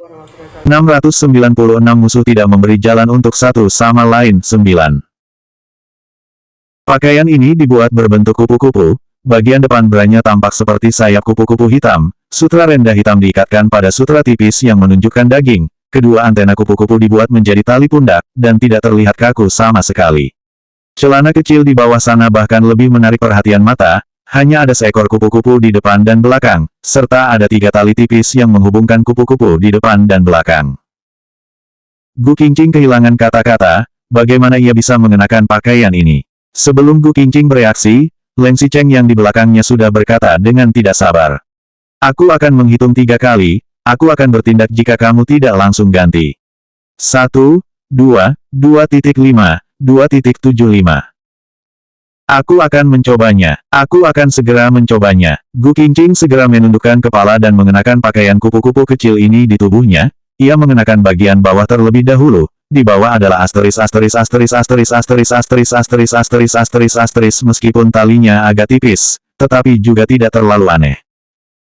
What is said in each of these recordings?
696 musuh tidak memberi jalan untuk satu sama lain. 9. Pakaian ini dibuat berbentuk kupu-kupu, bagian depan beranya tampak seperti sayap kupu-kupu hitam, sutra rendah hitam diikatkan pada sutra tipis yang menunjukkan daging, kedua antena kupu-kupu dibuat menjadi tali pundak, dan tidak terlihat kaku sama sekali. Celana kecil di bawah sana bahkan lebih menarik perhatian mata, hanya ada seekor kupu-kupu di depan dan belakang, serta ada 3 tali tipis yang menghubungkan kupu-kupu di depan dan belakang. Gu Qingqing kehilangan kata-kata, bagaimana ia bisa mengenakan pakaian ini. Sebelum Gu Qingqing bereaksi, Leng Xicheng yang di belakangnya sudah berkata dengan tidak sabar. Aku akan menghitung 3 kali, aku akan bertindak jika kamu tidak langsung ganti. 1, 2, 2.5, 2.75. Aku akan mencobanya. Aku akan segera mencobanya. Gu Qingqing segera menundukkan kepala dan mengenakan pakaian kupu-kupu kecil ini di tubuhnya. Ia mengenakan bagian bawah terlebih dahulu. Di bawah adalah asteris meskipun talinya agak tipis, tetapi juga tidak terlalu aneh.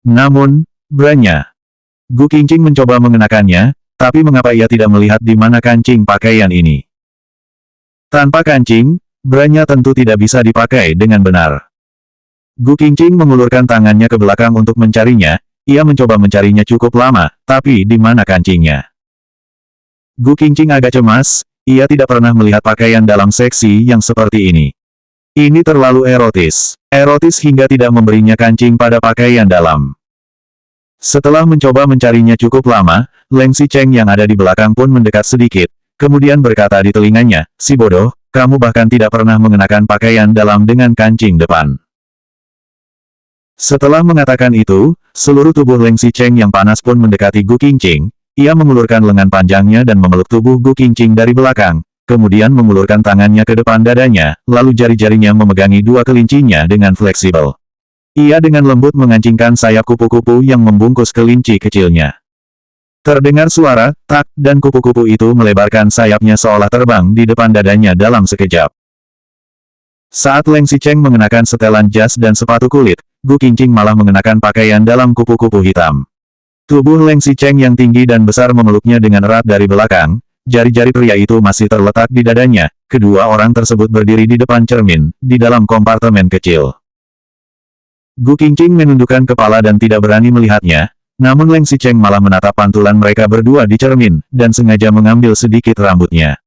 Namun, branya. Gu Qingqing mencoba mengenakannya, tapi mengapa ia tidak melihat di mana kancing pakaian ini? Tanpa kancing, branya tentu tidak bisa dipakai dengan benar. Gu Qingqing mengulurkan tangannya ke belakang untuk mencarinya, ia mencoba mencarinya cukup lama, tapi di mana kancingnya? Gu Qingqing agak cemas, ia tidak pernah melihat pakaian dalam seksi yang seperti ini. Ini terlalu erotis. Erotis hingga tidak memberinya kancing pada pakaian dalam. Setelah mencoba mencarinya cukup lama, Leng Xicheng yang ada di belakang pun mendekat sedikit, kemudian berkata di telinganya, si bodoh, kamu bahkan tidak pernah mengenakan pakaian dalam dengan kancing depan. Setelah mengatakan itu, seluruh tubuh Leng Xicheng yang panas pun mendekati Gu Qingqing. Ia mengulurkan lengan panjangnya dan memeluk tubuh Gu Qingqing dari belakang, kemudian mengulurkan tangannya ke depan dadanya, lalu jari-jarinya memegangi 2 kelincinya dengan fleksibel. Ia dengan lembut mengancingkan sayap kupu-kupu yang membungkus kelinci kecilnya. Terdengar suara, tak, dan kupu-kupu itu melebarkan sayapnya seolah terbang di depan dadanya dalam sekejap. Saat Leng Xicheng mengenakan setelan jas dan sepatu kulit, Gu Qingqing malah mengenakan pakaian dalam kupu-kupu hitam. Tubuh Leng Xicheng yang tinggi dan besar memeluknya dengan erat dari belakang, jari-jari pria itu masih terletak di dadanya, kedua orang tersebut berdiri di depan cermin, di dalam kompartemen kecil. Gu Qingqing menundukkan kepala dan tidak berani melihatnya, namun Leng Xicheng malah menatap pantulan mereka berdua di cermin, dan sengaja mengambil sedikit rambutnya.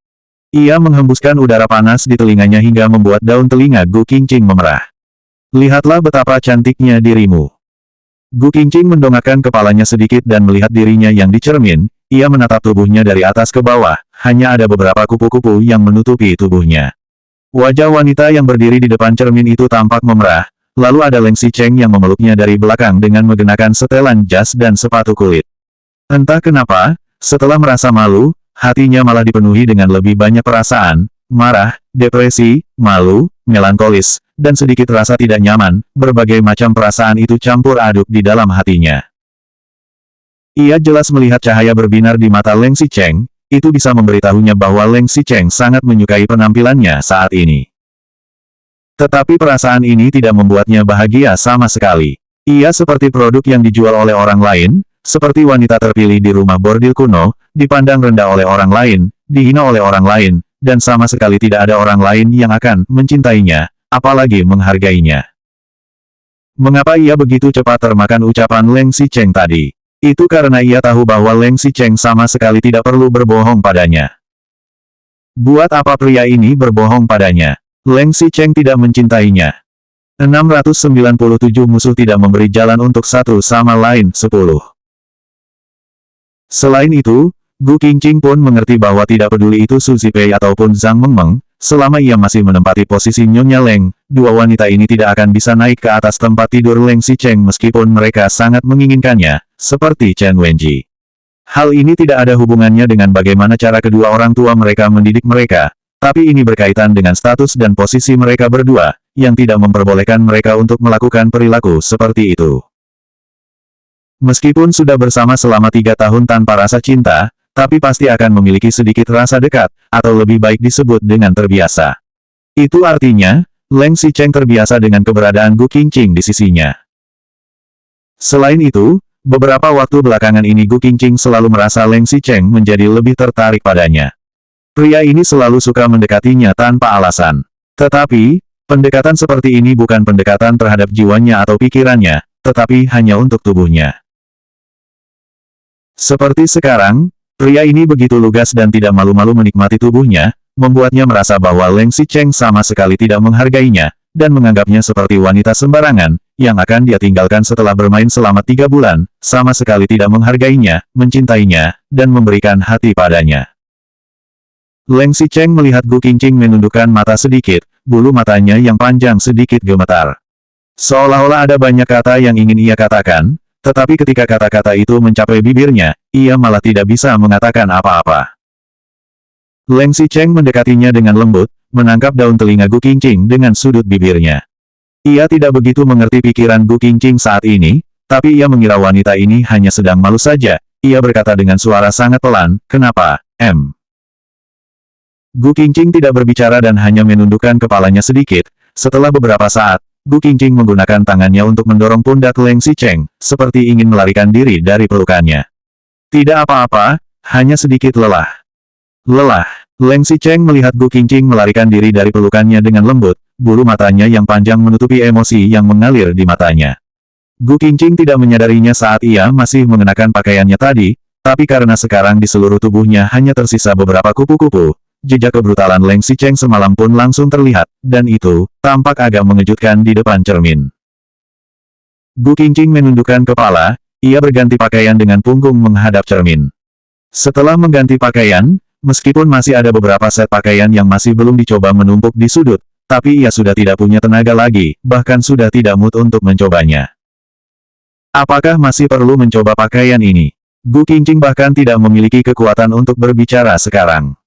Ia menghembuskan udara panas di telinganya hingga membuat daun telinga Gu Qingqing memerah. Lihatlah betapa cantiknya dirimu. Gu Qingqing mendongakkan kepalanya sedikit dan melihat dirinya yang di cermin, ia menatap tubuhnya dari atas ke bawah, hanya ada beberapa kupu-kupu yang menutupi tubuhnya. Wajah wanita yang berdiri di depan cermin itu tampak memerah, lalu ada Leng Xicheng yang memeluknya dari belakang dengan mengenakan setelan jas dan sepatu kulit. Entah kenapa, setelah merasa malu, hatinya malah dipenuhi dengan lebih banyak perasaan, marah, depresi, malu, melankolis, dan sedikit rasa tidak nyaman, berbagai macam perasaan itu campur aduk di dalam hatinya. Ia jelas melihat cahaya berbinar di mata Leng Xicheng, itu bisa memberitahunya bahwa Leng Xicheng sangat menyukai penampilannya saat ini. Tetapi perasaan ini tidak membuatnya bahagia sama sekali. Ia seperti produk yang dijual oleh orang lain, seperti wanita terpilih di rumah bordil kuno, dipandang rendah oleh orang lain, dihina oleh orang lain, dan sama sekali tidak ada orang lain yang akan mencintainya, apalagi menghargainya. Mengapa ia begitu cepat termakan ucapan Leng Xicheng tadi? Itu karena ia tahu bahwa Leng Xicheng sama sekali tidak perlu berbohong padanya. Buat apa pria ini berbohong padanya? Leng Xicheng tidak mencintainya. 697 musuh tidak memberi jalan untuk satu sama lain. 10. Selain itu, Gu Qingqing pun mengerti bahwa tidak peduli itu Su Zipei ataupun Zhang Mengmeng, selama ia masih menempati posisi Nyonya Leng, dua wanita ini tidak akan bisa naik ke atas tempat tidur Leng Xicheng meskipun mereka sangat menginginkannya, seperti Chen Wenji. Hal ini tidak ada hubungannya dengan bagaimana cara kedua orang tua mereka mendidik mereka, tapi ini berkaitan dengan status dan posisi mereka berdua, yang tidak memperbolehkan mereka untuk melakukan perilaku seperti itu. Meskipun sudah bersama selama 3 tahun tanpa rasa cinta, tapi pasti akan memiliki sedikit rasa dekat, atau lebih baik disebut dengan terbiasa. Itu artinya, Leng Xicheng terbiasa dengan keberadaan Gu Qingqing di sisinya. Selain itu, Beberapa waktu belakangan ini Gu Qingqing selalu merasa Leng Xicheng menjadi lebih tertarik padanya. Pria ini selalu suka mendekatinya tanpa alasan. Tetapi, pendekatan seperti ini bukan pendekatan terhadap jiwanya atau pikirannya, tetapi hanya untuk tubuhnya. Seperti sekarang, pria ini begitu lugas dan tidak malu-malu menikmati tubuhnya, membuatnya merasa bahwa Leng Xicheng sama sekali tidak menghargainya, dan menganggapnya seperti wanita sembarangan, yang akan dia tinggalkan setelah bermain selama 3 bulan, sama sekali tidak menghargainya, mencintainya, dan memberikan hati padanya. Leng Xicheng melihat Gu Qingqing menundukkan mata sedikit, bulu matanya yang panjang sedikit gemetar. Seolah-olah ada banyak kata yang ingin ia katakan, tetapi ketika kata-kata itu mencapai bibirnya, ia malah tidak bisa mengatakan apa-apa. Leng Xicheng mendekatinya dengan lembut, menangkap daun telinga Gu Qingqing dengan sudut bibirnya. Ia tidak begitu mengerti pikiran Gu Qingqing saat ini, tapi ia mengira wanita ini hanya sedang malu saja. Ia berkata dengan suara sangat pelan, "Kenapa, Em?" Gu Qingqing tidak berbicara dan hanya menundukkan kepalanya sedikit. Setelah beberapa saat, Gu Qingqing menggunakan tangannya untuk mendorong pundak Leng Xicheng, seperti ingin melarikan diri dari pelukannya. Tidak apa-apa, hanya sedikit lelah. Lelah. Leng Xicheng melihat Gu Qingqing melarikan diri dari pelukannya dengan lembut, bulu matanya yang panjang menutupi emosi yang mengalir di matanya. Gu Qingqing tidak menyadarinya saat ia masih mengenakan pakaiannya tadi, tapi karena sekarang di seluruh tubuhnya hanya tersisa beberapa kupu-kupu, jejak kebrutalan Leng Xicheng semalam pun langsung terlihat, dan itu tampak agak mengejutkan di depan cermin. Gu Qingqing menundukkan kepala, ia berganti pakaian dengan punggung menghadap cermin. Setelah mengganti pakaian, meskipun masih ada beberapa set pakaian yang masih belum dicoba menumpuk di sudut, tapi ia sudah tidak punya tenaga lagi, bahkan sudah tidak mood untuk mencobanya. Apakah masih perlu mencoba pakaian ini? Gu Qingqing bahkan tidak memiliki kekuatan untuk berbicara sekarang.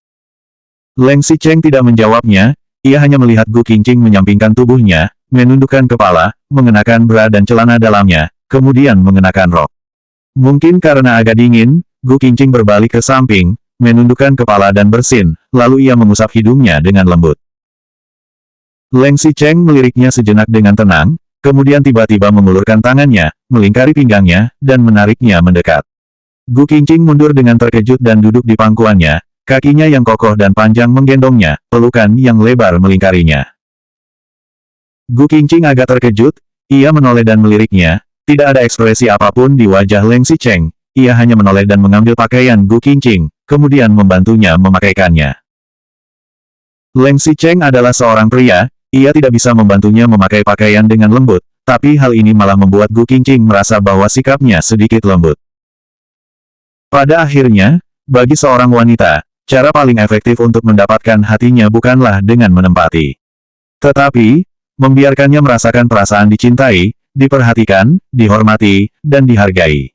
Leng Xicheng tidak menjawabnya, ia hanya melihat Gu Qingqing menyampingkan tubuhnya, menundukkan kepala, mengenakan bra dan celana dalamnya, kemudian mengenakan rok. Mungkin karena agak dingin, Gu Qingqing berbalik ke samping, menundukkan kepala dan bersin, lalu ia mengusap hidungnya dengan lembut. Leng Xicheng meliriknya sejenak dengan tenang, kemudian tiba-tiba mengulurkan tangannya, melingkari pinggangnya, dan menariknya mendekat. Gu Qingqing mundur dengan terkejut dan duduk di pangkuannya, kakinya yang kokoh dan panjang menggendongnya, pelukan yang lebar melingkarinya. Gu Qingqing agak terkejut, ia menoleh dan meliriknya, tidak ada ekspresi apapun di wajah Leng Xicheng, ia hanya menoleh dan mengambil pakaian Gu Qingqing, kemudian membantunya memakaikannya. Leng Xicheng adalah seorang pria, ia tidak bisa membantunya memakai pakaian dengan lembut, tapi hal ini malah membuat Gu Qingqing merasa bahwa sikapnya sedikit lembut. Pada akhirnya, bagi seorang wanita, cara paling efektif untuk mendapatkan hatinya bukanlah dengan menempati, tetapi membiarkannya merasakan perasaan dicintai, diperhatikan, dihormati, dan dihargai.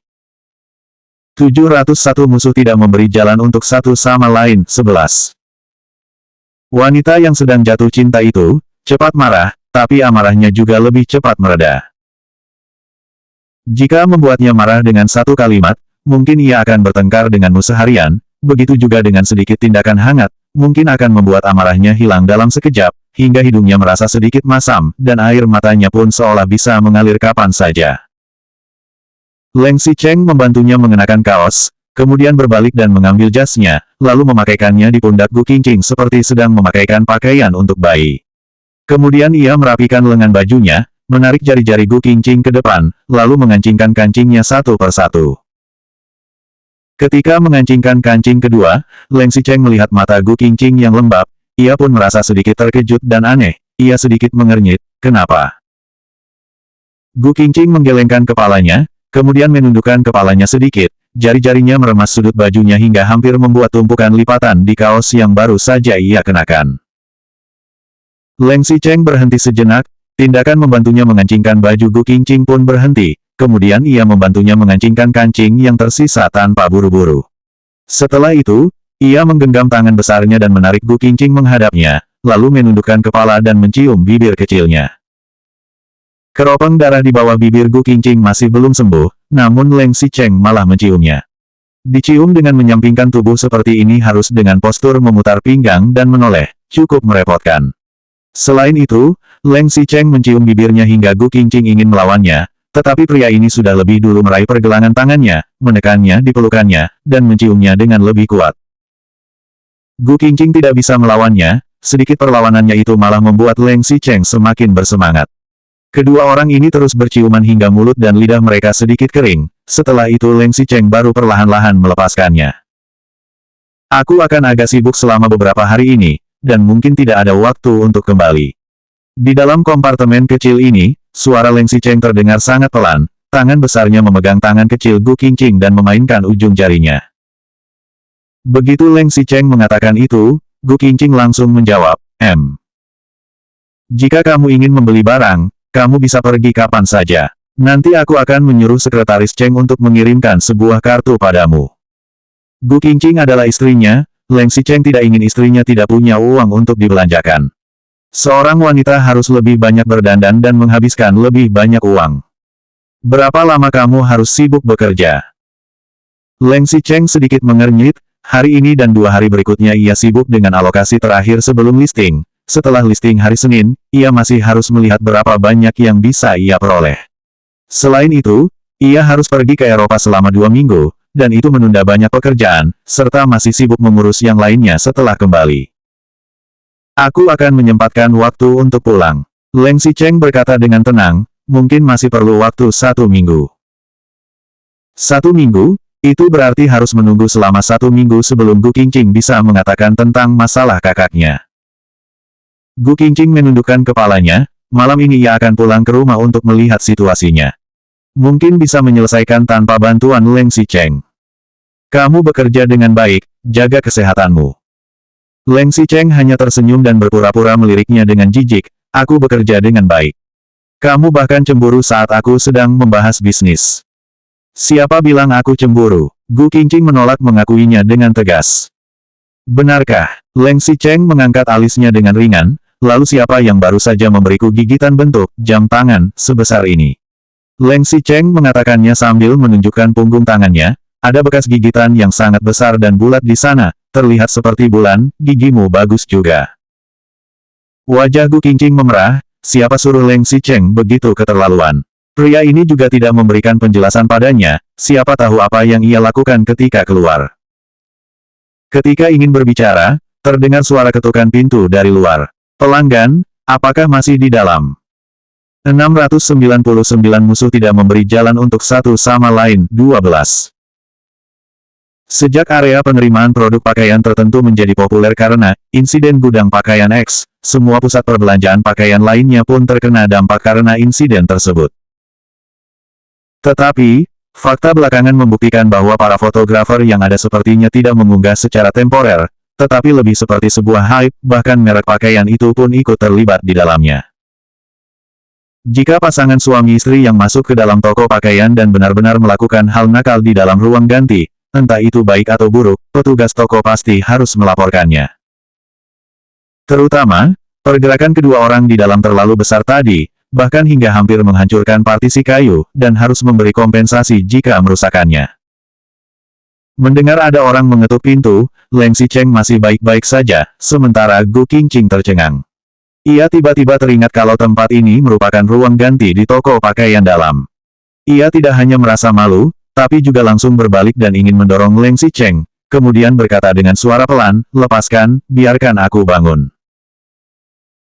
701 musuh tidak memberi jalan untuk satu sama lain. 11. Wanita yang sedang jatuh cinta itu, cepat marah, tapi amarahnya juga lebih cepat mereda. Jika membuatnya marah dengan satu kalimat, mungkin ia akan bertengkar denganmu seharian, begitu juga dengan sedikit tindakan hangat, mungkin akan membuat amarahnya hilang dalam sekejap, hingga hidungnya merasa sedikit masam, dan air matanya pun seolah bisa mengalir kapan saja. Leng Xicheng membantunya mengenakan kaos, kemudian berbalik dan mengambil jasnya, lalu memakaikannya di pundak Gu Qingqing seperti sedang memakaikan pakaian untuk bayi. Kemudian ia merapikan lengan bajunya, menarik jari-jari Gu Qingqing ke depan, lalu mengancingkan kancingnya satu persatu. Ketika mengancingkan kancing kedua, Leng Xicheng melihat mata Gu Qingqing yang lembab, ia pun merasa sedikit terkejut dan aneh, ia sedikit mengernyit, kenapa? Gu Qingqing menggelengkan kepalanya, kemudian menundukkan kepalanya sedikit, jari-jarinya meremas sudut bajunya hingga hampir membuat tumpukan lipatan di kaos yang baru saja ia kenakan. Leng Xicheng berhenti sejenak, tindakan membantunya mengancingkan baju Gu Qingqing pun berhenti, kemudian ia membantunya mengancingkan kancing yang tersisa tanpa buru-buru. Setelah itu, ia menggenggam tangan besarnya dan menarik Gu Qingqing menghadapnya, lalu menundukkan kepala dan mencium bibir kecilnya. Keropeng darah di bawah bibir Gu Qingqing masih belum sembuh, namun Leng Xicheng malah menciumnya. Dicium dengan menyampingkan tubuh seperti ini harus dengan postur memutar pinggang dan menoleh, cukup merepotkan. Selain itu, Leng Xicheng mencium bibirnya hingga Gu Qingqing ingin melawannya, Tetapi pria ini sudah lebih dulu meraih pergelangan tangannya, menekannya di pelukannya, dan menciumnya dengan lebih kuat. Gu Qingqing tidak bisa melawannya, sedikit perlawanannya itu malah membuat Leng Xicheng semakin bersemangat. Kedua orang ini terus berciuman hingga mulut dan lidah mereka sedikit kering, setelah itu Leng Xicheng baru perlahan-lahan melepaskannya. Aku akan agak sibuk selama beberapa hari ini, dan mungkin tidak ada waktu untuk kembali. Di dalam kompartemen kecil ini, suara Leng Xicheng terdengar sangat pelan, tangan besarnya memegang tangan kecil Gu Qingqing dan memainkan ujung jarinya. Begitu Leng Xicheng mengatakan itu, Gu Qingqing langsung menjawab, Jika kamu ingin membeli barang, kamu bisa pergi kapan saja. Nanti aku akan menyuruh sekretaris Cheng untuk mengirimkan sebuah kartu padamu. Gu Qingqing adalah istrinya, Leng Xicheng tidak ingin istrinya tidak punya uang untuk dibelanjakan. Seorang wanita harus lebih banyak berdandan dan menghabiskan lebih banyak uang. Berapa lama kamu harus sibuk bekerja? Leng Xicheng sedikit mengernyit, hari ini dan 2 hari berikutnya ia sibuk dengan alokasi terakhir sebelum listing. Setelah listing hari Senin, ia masih harus melihat berapa banyak yang bisa ia peroleh. Selain itu, ia harus pergi ke Eropa selama 2 minggu, dan itu menunda banyak pekerjaan, serta masih sibuk mengurus yang lainnya setelah kembali. Aku akan menyempatkan waktu untuk pulang. Leng Xicheng berkata dengan tenang, mungkin masih perlu waktu 1 minggu. 1 minggu, itu berarti harus menunggu selama 1 minggu sebelum Gu Qingqing bisa mengatakan tentang masalah kakaknya. Gu Qingqing menundukkan kepalanya, malam ini ia akan pulang ke rumah untuk melihat situasinya. Mungkin bisa menyelesaikan tanpa bantuan Leng Xicheng. Kamu bekerja dengan baik, jaga kesehatanmu. Leng Xicheng hanya tersenyum dan berpura-pura meliriknya dengan jijik, aku bekerja dengan baik. Kamu bahkan cemburu saat aku sedang membahas bisnis. Siapa bilang aku cemburu? Gu Qingqing menolak mengakuinya dengan tegas. Benarkah? Leng Xicheng mengangkat alisnya dengan ringan, lalu siapa yang baru saja memberiku gigitan bentuk jam tangan sebesar ini? Leng Xicheng mengatakannya sambil menunjukkan punggung tangannya, ada bekas gigitan yang sangat besar dan bulat di sana, terlihat seperti bulan, gigimu bagus juga. Wajah Gu Qingqing memerah, siapa suruh Leng Xicheng begitu keterlaluan. Pria ini juga tidak memberikan penjelasan padanya, siapa tahu apa yang ia lakukan ketika keluar. Ketika ingin berbicara, terdengar suara ketukan pintu dari luar. Pelanggan, apakah masih di dalam? 699 musuh tidak memberi jalan untuk satu sama lain, 12. Sejak area penerimaan produk pakaian tertentu menjadi populer karena insiden gudang pakaian X, semua pusat perbelanjaan pakaian lainnya pun terkena dampak karena insiden tersebut. Tetapi, fakta belakangan membuktikan bahwa para fotografer yang ada sepertinya tidak mengunggah secara temporer, tetapi lebih seperti sebuah hype, bahkan merek pakaian itu pun ikut terlibat di dalamnya. Jika pasangan suami istri yang masuk ke dalam toko pakaian dan benar-benar melakukan hal nakal di dalam ruang ganti, entah itu baik atau buruk, petugas toko pasti harus melaporkannya. Terutama, pergerakan kedua orang di dalam terlalu besar tadi, bahkan hingga hampir menghancurkan partisi kayu, dan harus memberi kompensasi jika merusakannya. Mendengar ada orang mengetuk pintu, Leng Xicheng masih baik-baik saja, sementara Gu Qingqing tercengang. Ia tiba-tiba teringat kalau tempat ini merupakan ruang ganti di toko pakaian dalam. Ia tidak hanya merasa malu, tapi juga langsung berbalik dan ingin mendorong Leng Xicheng, kemudian berkata dengan suara pelan, lepaskan, biarkan aku bangun.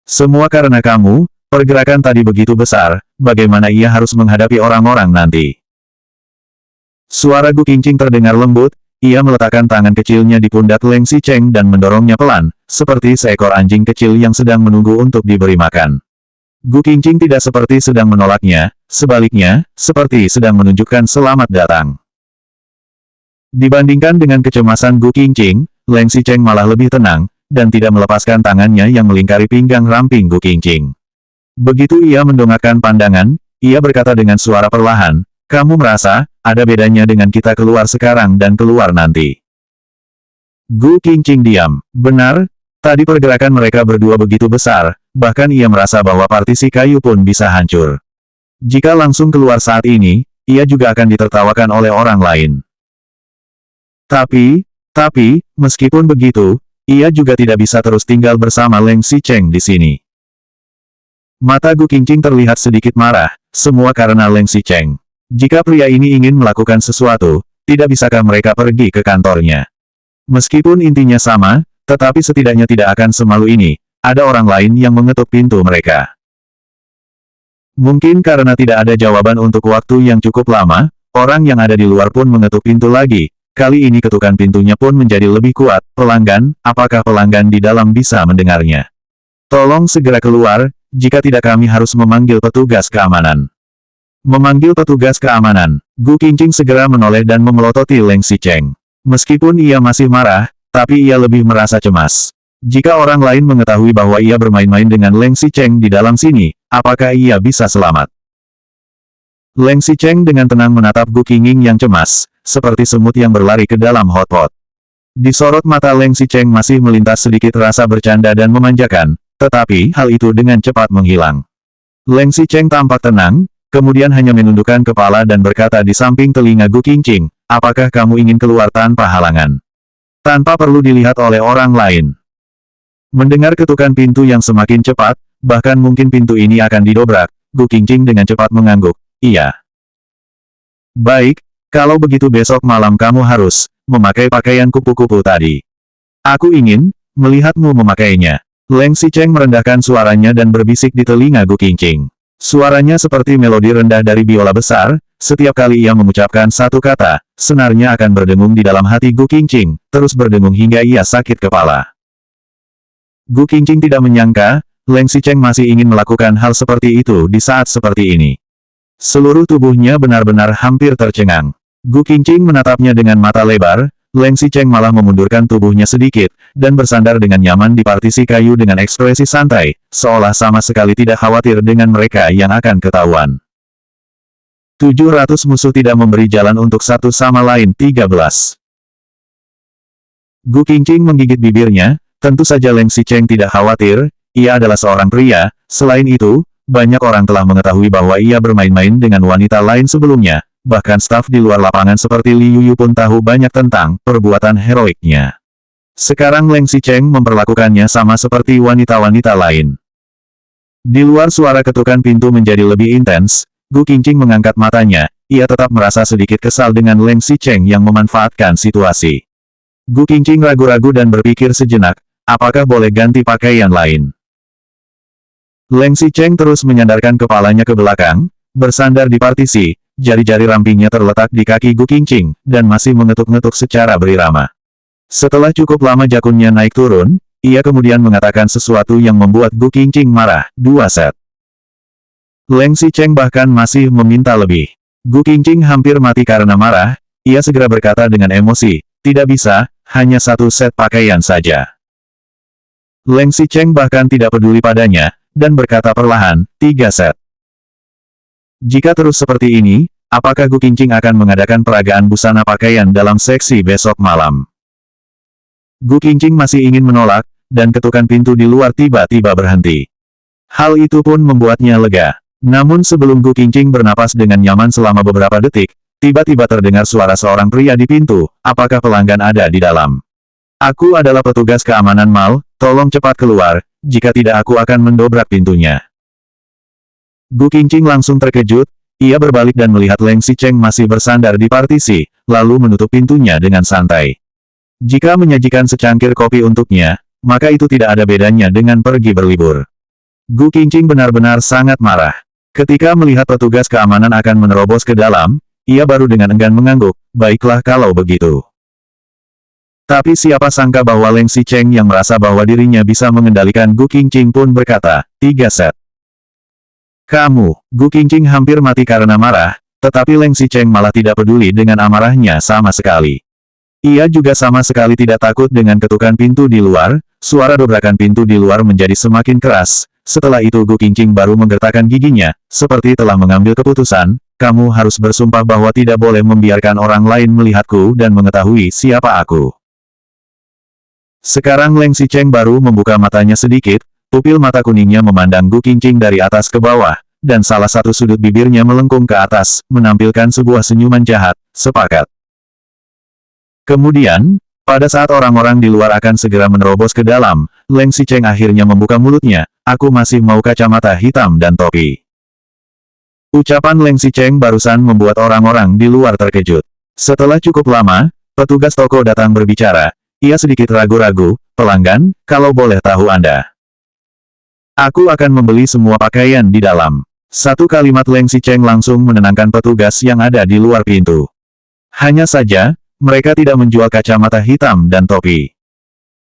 Semua karena kamu, pergerakan tadi begitu besar, bagaimana ia harus menghadapi orang-orang nanti. Suara Gu Qingqing terdengar lembut, ia meletakkan tangan kecilnya di pundak Leng Xicheng dan mendorongnya pelan, seperti seekor anjing kecil yang sedang menunggu untuk diberi makan. Gu Qingqing tidak seperti sedang menolaknya, sebaliknya, seperti sedang menunjukkan selamat datang. Dibandingkan dengan kecemasan Gu Qingqing, Leng Xicheng malah lebih tenang, dan tidak melepaskan tangannya yang melingkari pinggang ramping Gu Qingqing. Begitu ia mendongakkan pandangan, ia berkata dengan suara perlahan, kamu merasa, ada bedanya dengan kita keluar sekarang dan keluar nanti. Gu Qingqing diam. Benar, tadi pergerakan mereka berdua begitu besar, bahkan ia merasa bahwa partisi kayu pun bisa hancur. Jika langsung keluar saat ini, ia juga akan ditertawakan oleh orang lain. Tapi, meskipun begitu, ia juga tidak bisa terus tinggal bersama Leng Xicheng di sini. Mata Gu Qingqing terlihat sedikit marah, semua karena Leng Xicheng. Jika pria ini ingin melakukan sesuatu, tidak bisakah mereka pergi ke kantornya? Meskipun intinya sama, tetapi setidaknya tidak akan semalu ini. Ada orang lain yang mengetuk pintu mereka. Mungkin karena tidak ada jawaban untuk waktu yang cukup lama, orang yang ada di luar pun mengetuk pintu lagi. Kali ini ketukan pintunya pun menjadi lebih kuat. Pelanggan, apakah pelanggan di dalam bisa mendengarnya? Tolong segera keluar, jika tidak kami harus memanggil petugas keamanan. Memanggil petugas keamanan, Gu Qingqing segera menoleh dan memelototi Leng Xicheng. Meskipun ia masih marah, tapi ia lebih merasa cemas. Jika orang lain mengetahui bahwa ia bermain-main dengan Leng Xicheng di dalam sini, apakah ia bisa selamat? Leng Xicheng dengan tenang menatap Gu Qingqing yang cemas, seperti semut yang berlari ke dalam hotpot. Di sorot mata Leng Xicheng masih melintas sedikit rasa bercanda dan memanjakan, tetapi hal itu dengan cepat menghilang. Leng Xicheng tampak tenang, kemudian hanya menundukkan kepala dan berkata di samping telinga Gu Qingqing, apakah kamu ingin keluar tanpa halangan? Tanpa perlu dilihat oleh orang lain. Mendengar ketukan pintu yang semakin cepat, bahkan mungkin pintu ini akan didobrak, Gu Qingqing dengan cepat mengangguk, iya. Baik, kalau begitu besok malam kamu harus memakai pakaian kupu-kupu tadi. Aku ingin melihatmu memakainya. Leng Xicheng merendahkan suaranya dan berbisik di telinga Gu Qingqing. Suaranya seperti melodi rendah dari biola besar, setiap kali ia mengucapkan satu kata, senarnya akan berdengung di dalam hati Gu Qingqing, terus berdengung hingga ia sakit kepala. Gu Qingqing tidak menyangka, Leng Xicheng masih ingin melakukan hal seperti itu di saat seperti ini. Seluruh tubuhnya benar-benar hampir tercengang. Gu Qingqing menatapnya dengan mata lebar, Leng Xicheng malah memundurkan tubuhnya sedikit, dan bersandar dengan nyaman di partisi kayu dengan ekspresi santai, seolah sama sekali tidak khawatir dengan mereka yang akan ketahuan. 700 musuh tidak memberi jalan untuk satu sama lain 13. Gu Qingqing menggigit bibirnya. Tentu saja Leng Xicheng tidak khawatir, ia adalah seorang pria, selain itu, banyak orang telah mengetahui bahwa ia bermain-main dengan wanita lain sebelumnya, bahkan staf di luar lapangan seperti Li Yuyu pun tahu banyak tentang perbuatan heroiknya. Sekarang Leng Xicheng memperlakukannya sama seperti wanita-wanita lain. Di luar suara ketukan pintu menjadi lebih intens, Gu Qingqing mengangkat matanya, ia tetap merasa sedikit kesal dengan Leng Xicheng yang memanfaatkan situasi. Gu Qingqing ragu-ragu dan berpikir sejenak, apakah boleh ganti pakaian lain? Leng Xicheng terus menyandarkan kepalanya ke belakang, bersandar di partisi, jari-jari rampingnya terletak di kaki Gu Qingqing, dan masih mengetuk-ngetuk secara berirama. Setelah cukup lama jakunnya naik turun, ia kemudian mengatakan sesuatu yang membuat Gu Qingqing marah, 2 set. Leng Xicheng bahkan masih meminta lebih. Gu Qingqing hampir mati karena marah, ia segera berkata dengan emosi, tidak bisa, hanya 1 set pakaian saja. Leng Xicheng bahkan tidak peduli padanya, dan berkata perlahan, 3 set. Jika terus seperti ini, apakah Gu Qingqing akan mengadakan peragaan busana pakaian dalam seksi besok malam? Gu Qingqing masih ingin menolak, dan ketukan pintu di luar tiba-tiba berhenti. Hal itu pun membuatnya lega. Namun sebelum Gu Qingqing bernapas dengan nyaman selama beberapa detik, tiba-tiba terdengar suara seorang pria di pintu, apakah pelanggan ada di dalam? Aku adalah petugas keamanan Mal, tolong cepat keluar, jika tidak aku akan mendobrak pintunya. Gu Qingqing langsung terkejut, ia berbalik dan melihat Leng Xicheng masih bersandar di partisi, lalu menutup pintunya dengan santai. Jika menyajikan secangkir kopi untuknya, maka itu tidak ada bedanya dengan pergi berlibur. Gu Qingqing benar-benar sangat marah. Ketika melihat petugas keamanan akan menerobos ke dalam, ia baru dengan enggan mengangguk, baiklah kalau begitu. Tapi siapa sangka bahwa Leng Xicheng yang merasa bahwa dirinya bisa mengendalikan Gu Qingqing pun berkata, 3 set. Kamu, Gu Qingqing hampir mati karena marah, tetapi Leng Xicheng malah tidak peduli dengan amarahnya sama sekali. Ia juga sama sekali tidak takut dengan ketukan pintu di luar, suara dobrakan pintu di luar menjadi semakin keras. Setelah itu Gu Qingqing baru menggertakkan giginya, seperti telah mengambil keputusan, kamu harus bersumpah bahwa tidak boleh membiarkan orang lain melihatku dan mengetahui siapa aku. Sekarang Leng Xicheng baru membuka matanya sedikit, pupil mata kuningnya memandang Gu Qingqing dari atas ke bawah, dan salah satu sudut bibirnya melengkung ke atas, menampilkan sebuah senyuman jahat, sepakat. Kemudian, pada saat orang-orang di luar akan segera menerobos ke dalam, Leng Xicheng akhirnya membuka mulutnya, aku masih mau kacamata hitam dan topi. Ucapan Leng Xicheng barusan membuat orang-orang di luar terkejut. Setelah cukup lama, petugas toko datang berbicara. Ia sedikit ragu-ragu, pelanggan, kalau boleh tahu Anda. Aku akan membeli semua pakaian di dalam. Satu kalimat Leng Xicheng langsung menenangkan petugas yang ada di luar pintu. Hanya saja, mereka tidak menjual kacamata hitam dan topi.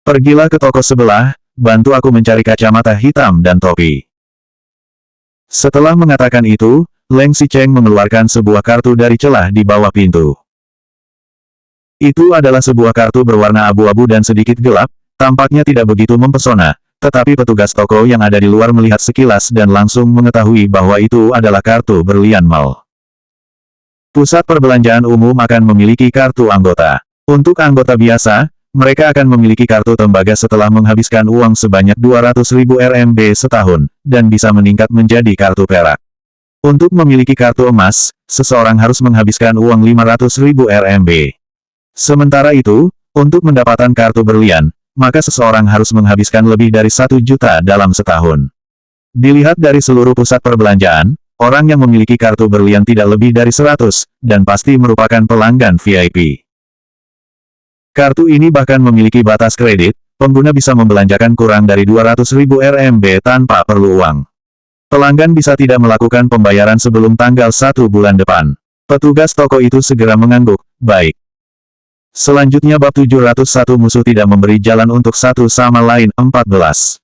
Pergilah ke toko sebelah, bantu aku mencari kacamata hitam dan topi. Setelah mengatakan itu, Leng Xicheng mengeluarkan sebuah kartu dari celah di bawah pintu. Itu adalah sebuah kartu berwarna abu-abu dan sedikit gelap, tampaknya tidak begitu mempesona, tetapi petugas toko yang ada di luar melihat sekilas dan langsung mengetahui bahwa itu adalah kartu berlian mall. Pusat perbelanjaan umum akan memiliki kartu anggota. Untuk anggota biasa, mereka akan memiliki kartu tembaga setelah menghabiskan uang sebanyak 200.000 RMB setahun, dan bisa meningkat menjadi kartu perak. Untuk memiliki kartu emas, seseorang harus menghabiskan uang 500.000 RMB. Sementara itu, untuk mendapatkan kartu berlian, maka seseorang harus menghabiskan lebih dari 1 juta dalam setahun. Dilihat dari seluruh pusat perbelanjaan, orang yang memiliki kartu berlian tidak lebih dari 100, dan pasti merupakan pelanggan VIP. Kartu ini bahkan memiliki batas kredit, pengguna bisa membelanjakan kurang dari 200.000 RMB tanpa perlu uang. Pelanggan bisa tidak melakukan pembayaran sebelum tanggal 1 bulan depan. Petugas toko itu segera mengangguk, baik. Selanjutnya bab 701 musuh tidak memberi jalan untuk satu sama lain 14.